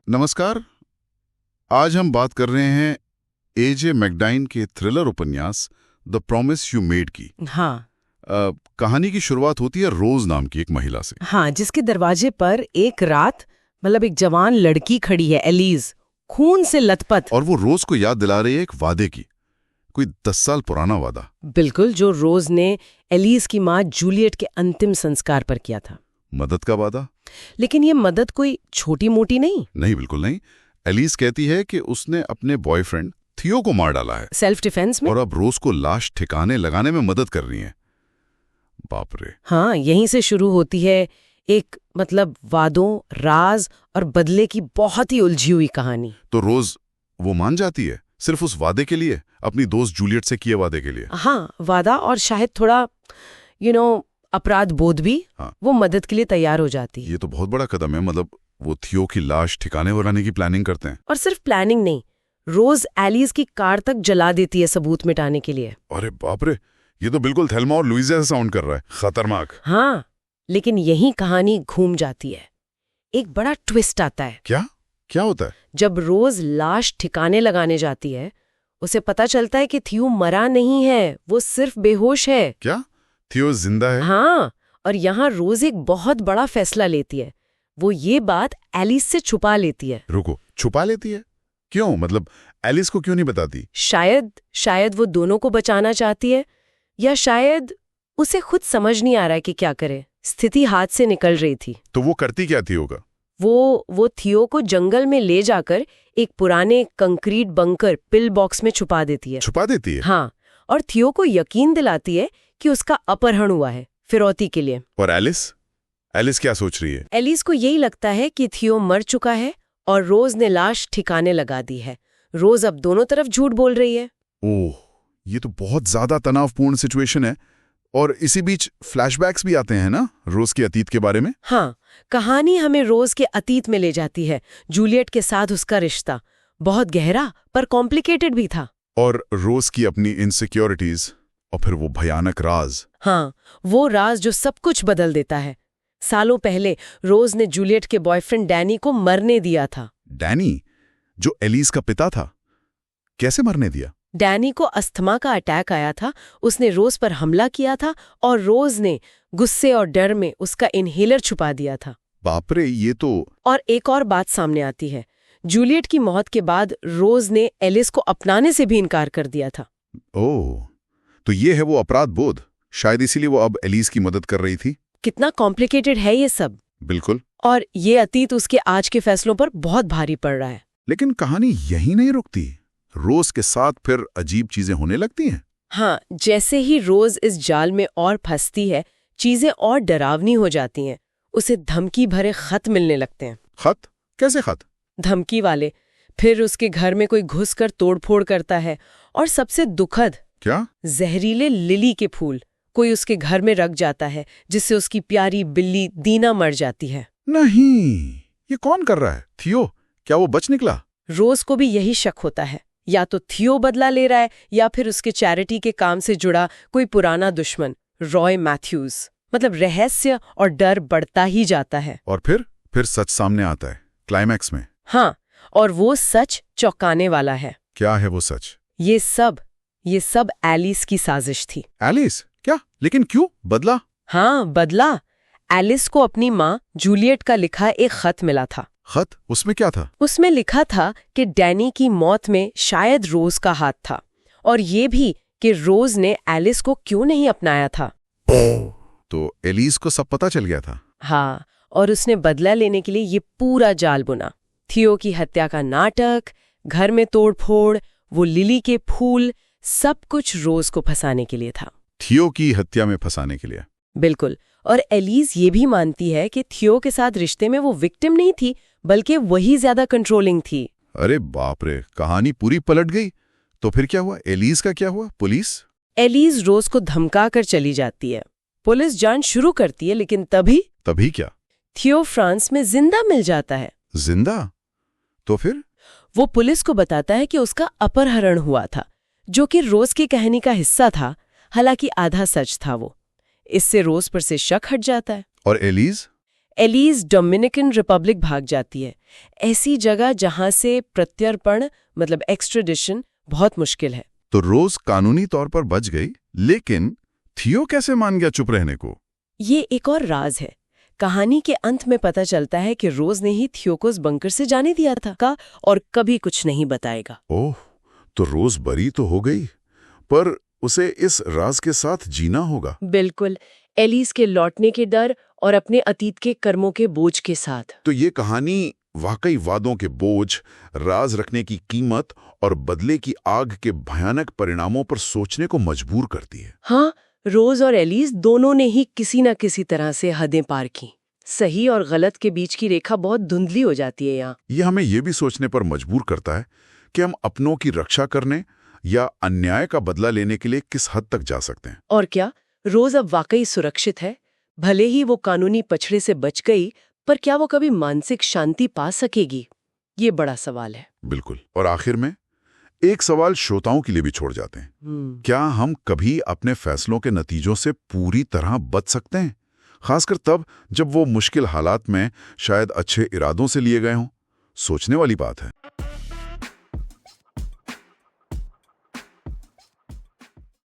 नमस्कार। आज हम बात कर रहे हैं एजे मैकडाइन के थ्रिलर उपन्यास द प्रॉमिस यू मेड की। हाँ। कहानी की शुरुआत होती है रोज नाम की एक महिला से। हाँ, जिसके दरवाजे पर एक रात एक जवान लड़की खड़ी है, एलिज, खून से लथपथ। और वो रोज को याद दिला रही है एक वादे की, कोई 10 साल पुराना वादा। बिल्कुल, जो रोज ने एलिज की माँ जूलियट के अंतिम संस्कार पर किया था। मदद का वादा। लेकिन ये मदद कोई छोटी मोटी नहीं। नहीं, बिल्कुल नहीं। एलिज कहती है कि उसने अपने बॉयफ्रेंड थियो को मार डाला है सेल्फ डिफेंस में, और अब रोज को लाश ठिकाने लगाने में मदद कर रही है। बाप रे। हाँ, यहीं से शुरू होती है एक वादों, राज और बदले की बहुत ही उलझी हुई कहानी। तो रोज वो मान जाती है सिर्फ उस वादे के लिए, अपनी दोस्त जूलियट से किए वादे के लिए। हाँ, वादा और शायद थोड़ा अपराध बोध भी। हाँ। वो मदद के लिए तैयार हो जाती है। ये तो बहुत बड़ा कदम है। वो थियो की लाश ठिकाने लगाने की प्लानिंग करते हैं। और सिर्फ प्लानिंग नहीं, रोज एलिस की कार तक जला देती है सबूत मिटाने के लिए। अरे बाप रे, ये तो बिल्कुल थेल्मा और लुइस जैसा साउंड कर रहा है। खतरनाक। हाँ, लेकिन यही कहानी घूम जाती है। एक बड़ा ट्विस्ट आता है। क्या होता है? जब रोज लाश ठिकाने लगाने जाती है, उसे पता चलता है कि थियो मरा नहीं है, वो सिर्फ बेहोश है। क्या थियो जिंदा है? हाँ, और यहाँ रोज एक बहुत बड़ा फैसला लेती है। वो ये बात एलिस से छुपा लेती है। रुको, छुपा लेती है? क्यों? एलिस को क्यों नहीं बताती? शायद वो दोनों को बचाना चाहती है, या शायद उसे खुद समझ नहीं आ रहा है कि क्या करे। स्थिति हाथ से निकल रही थी। तो वो करती क्या थियो का? वो थियो को जंगल में ले जाकर एक पुराने कंक्रीट बंकर पिल बॉक्स में छुपा देती है। छुपा देती है? हाँ, और थियो को यकीन दिलाती है कि उसका अपहरण हुआ है फिरौती के लिए। और एलिस क्या सोच रही है? एलिस को यही लगता है कि थियो मर चुका है और रोज ने लाश ठिकाने लगा दी है। रोज अब दोनों तरफ झूठ बोल रही है। ओह, ये तो बहुत ज्यादा तनावपूर्ण सिचुएशन है। और इसी बीच फ्लैशबैक्स भी आते हैं ना, रोज के अतीत के बारे में। हाँ, कहानी हमें रोज के अतीत में ले जाती है। जूलियट के साथ उसका रिश्ता बहुत गहरा पर कॉम्प्लिकेटेड भी था। और रोज की अपनी इनसिक्योरिटीज, और फिर वो भयानक राज। हाँ, वो राज जो सब कुछ बदल देता है। सालों पहले रोज ने जूलियट के बॉयफ्रेंड डैनी को मरने दिया था। डैनी, जो एलिस का पिता था, कैसे मरने दिया? डैनी को अस्थमा का अटैक आया था। उसने रोज पर हमला किया था और रोज ने गुस्से और डर में उसका इनहेलर छुपा दिया था। बाप रे, ये तो। और एक और बात सामने आती है। जूलियट की मौत के बाद रोज ने एलिस को अपनाने से भी इनकार कर दिया था। ओह, तो ये है वो अपराध बोध। शायद इसीलिए वो अब एलिस की मदद कर रही थी। कितना कॉम्प्लिकेटेड है ये सब। बिल्कुल। और ये अतीत उसके आज के फैसलों पर बहुत भारी पड़ रहा है। लेकिन कहानी यही नहीं रुकती। रोज के साथ फिर अजीब चीजें होने लगती हैं। हाँ, जैसे ही रोज इस जाल में और फंसती है, चीजें और डरावनी हो जाती हैं। उसे धमकी भरे खत मिलने लगते हैं। खत? कैसे खत? धमकी वाले। फिर उसके घर में कोई घुसकर तोड़फोड़ करता है। और सबसे दुखद, क्या? जहरीले लिली के फूल कोई उसके घर में रख जाता है, जिससे उसकी प्यारी बिल्ली दीना मर जाती है। नहीं, ये कौन कर रहा है? थियो? क्या वो बच निकला? रोज को भी यही शक होता है। या तो थियो बदला ले रहा है, या फिर उसके चैरिटी के काम से जुड़ा कोई पुराना दुश्मन, रॉय मैथ्यूज। रहस्य और डर बढ़ता ही जाता है। और फिर सच सामने आता है क्लाइमैक्स में। हाँ, और वो सच चौंकाने वाला है। क्या है वो सच? ये सब एलिस की साजिश थी। एलिस? क्या? लेकिन क्यों बदला? हाँ, बदला। एलिस को अपनी माँ जूलियट का लिखा एक खत मिला था। खत? उसमें क्या था? उसमें लिखा था कि डैनी की मौत में शायद रोज का हाथ था, और ये भी कि रोज ने एलिस को क्यों नहीं अपनाया था। तो एलिस को सब पता चल गया था। हाँ, और उसने बदला लेने के लिए ये पूरा जाल बुना। थियो की हत्या का नाटक, घर में तोड़फोड़, वो लिली के फूल, सब कुछ रोज को फंसाने के लिए था। थियो की हत्या में फंसाने के लिए? बिल्कुल। और एलिस ये भी मानती है कि थियो के साथ रिश्ते में वो विक्टिम नहीं थी, बल्कि वही ज्यादा कंट्रोलिंग थी। अरे बाप रे, कहानी पूरी पलट गई। तो फिर क्या हुआ? एलिस का क्या हुआ? पुलिस? एलिस रोज को धमका कर चली जाती है। पुलिस जांच शुरू करती है, लेकिन तभी क्या? थियो फ्रांस में जिंदा मिल जाता है। जिंदा? तो फिर? वो पुलिस को बताता है कि उसका अपहरण हुआ था, जो कि रोज की कहानी का हिस्सा था, हालांकि आधा सच था वो। इससे रोज पर से शक हट जाता है। और एलिस? एलिस डोमिनिकन रिपब्लिक भाग जाती है, ऐसी जगह जहां से प्रत्यर्पण मतलब एक्स्ट्रेडिशन बहुत मुश्किल है। तो रोज कानूनी तौर पर बच गई, लेकिन थियो कैसे मान गया चुप रहने को? ये एक और राज है। कहानी के अंत में पता चलता है कि रोज ने ही थियो को उस बंकर से जाने दिया था और कभी कुछ नहीं बताएगा। ओह, तो रोज बरी तो हो गई, पर उसे इस राज के साथ जीना होगा। बिल्कुल, एलिस के लौटने के डर और अपने अतीत के कर्मों के बोझ के साथ। तो ये कहानी वाकई वादों के बोझ, राज रखने की कीमत और बदले की आग के भयानक परिणामों पर सोचने को मजबूर करती है। हाँ, रोज और एलिस दोनों ने ही किसी न किसी तरह से हदें पार की। सही और गलत के बीच की रेखा बहुत धुंधली हो जाती है यहाँ। ये हमें ये भी सोचने पर मजबूर करता है कि हम अपनों की रक्षा करने या अन्याय का बदला लेने के लिए किस हद तक जा सकते हैं। और क्या रोज अब वाकई सुरक्षित है? भले ही वो कानूनी पछड़े से बच गई, पर क्या वो कभी मानसिक शांति पा सकेगी? ये बड़ा सवाल है। बिल्कुल। और आखिर में एक सवाल श्रोताओं के लिए भी छोड़ जाते हैं। क्या हम कभी अपने फैसलों के नतीजों से पूरी तरह बच सकते हैं? खासकर तब जब वो मुश्किल हालात में शायद अच्छे इरादों से लिए गए हों। सोचने वाली बात है।